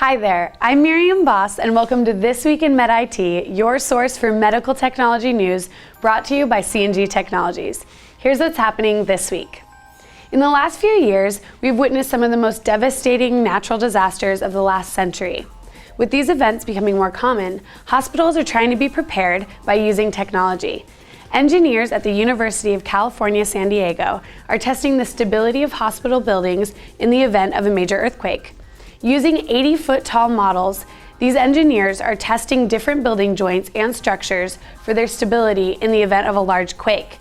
Hi there, I'm Miriam Boss and welcome to This Week in MedIT, your source for medical technology news brought to you by C&G Technologies. Here's what's happening this week. In the last few years, we've witnessed some of the most devastating natural disasters of the last century. With these events becoming more common, hospitals are trying to be prepared by using technology. Engineers at the University of California, San Diego are testing the stability of hospital buildings in the event of a major earthquake. Using 80-foot-tall models, these engineers are testing different building joints and structures for their stability in the event of a large quake.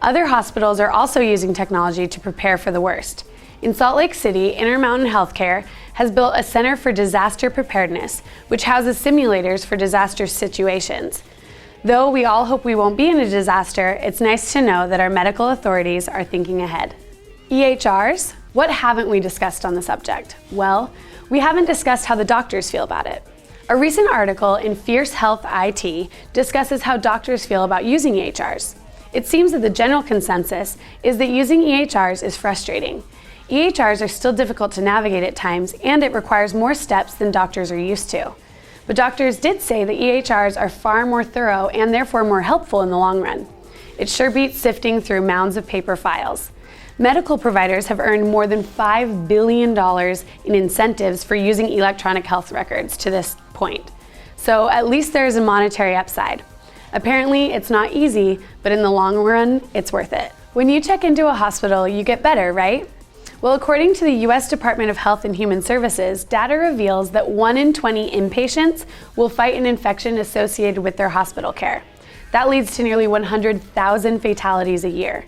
Other hospitals are also using technology to prepare for the worst. In Salt Lake City, Intermountain Healthcare has built a Center for Disaster Preparedness, which houses simulators for disaster situations. Though we all hope we won't be in a disaster, it's nice to know that our medical authorities are thinking ahead. EHRs? What haven't we discussed on the subject? Well, we haven't discussed how the doctors feel about it. A recent article in Fierce Health IT discusses how doctors feel about using EHRs. It seems that the general consensus is that using EHRs is frustrating. EHRs are still difficult to navigate at times, and it requires more steps than doctors are used to. But doctors did say that EHRs are far more thorough and therefore more helpful in the long run. It sure beats sifting through mounds of paper files. Medical providers have earned more than $5 billion in incentives for using electronic health records to this point. So at least there is a monetary upside. Apparently, it's not easy, but in the long run, it's worth it. When you check into a hospital, you get better, right? Well, according to the U.S. Department of Health and Human Services, data reveals that 1 in 20 inpatients will fight an infection associated with their hospital care. That leads to nearly 100,000 fatalities a year.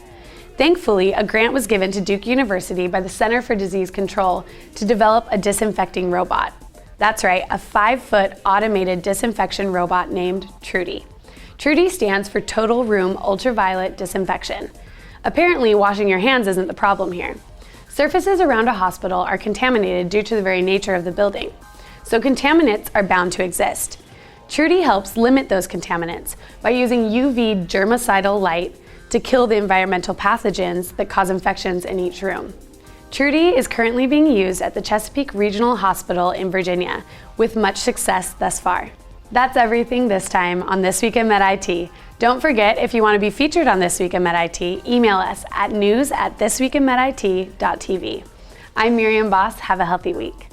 Thankfully, a grant was given to Duke University by the Center for Disease Control to develop a disinfecting robot. That's right, a 5-foot automated disinfection robot named TRU-D. TRU-D stands for Total Room Ultraviolet Disinfection. Apparently, washing your hands isn't the problem here. Surfaces around a hospital are contaminated due to the very nature of the building, so contaminants are bound to exist. TRU-D helps limit those contaminants by using UV germicidal light to kill the environmental pathogens that cause infections in each room. TRU-D is currently being used at the Chesapeake Regional Hospital in Virginia, with much success thus far. That's everything this time on This Week in MedIT. Don't forget, if you want to be featured on This Week in MedIT, email us at news@thisweekinmedit.tv. I'm Miriam Boss. Have a healthy week.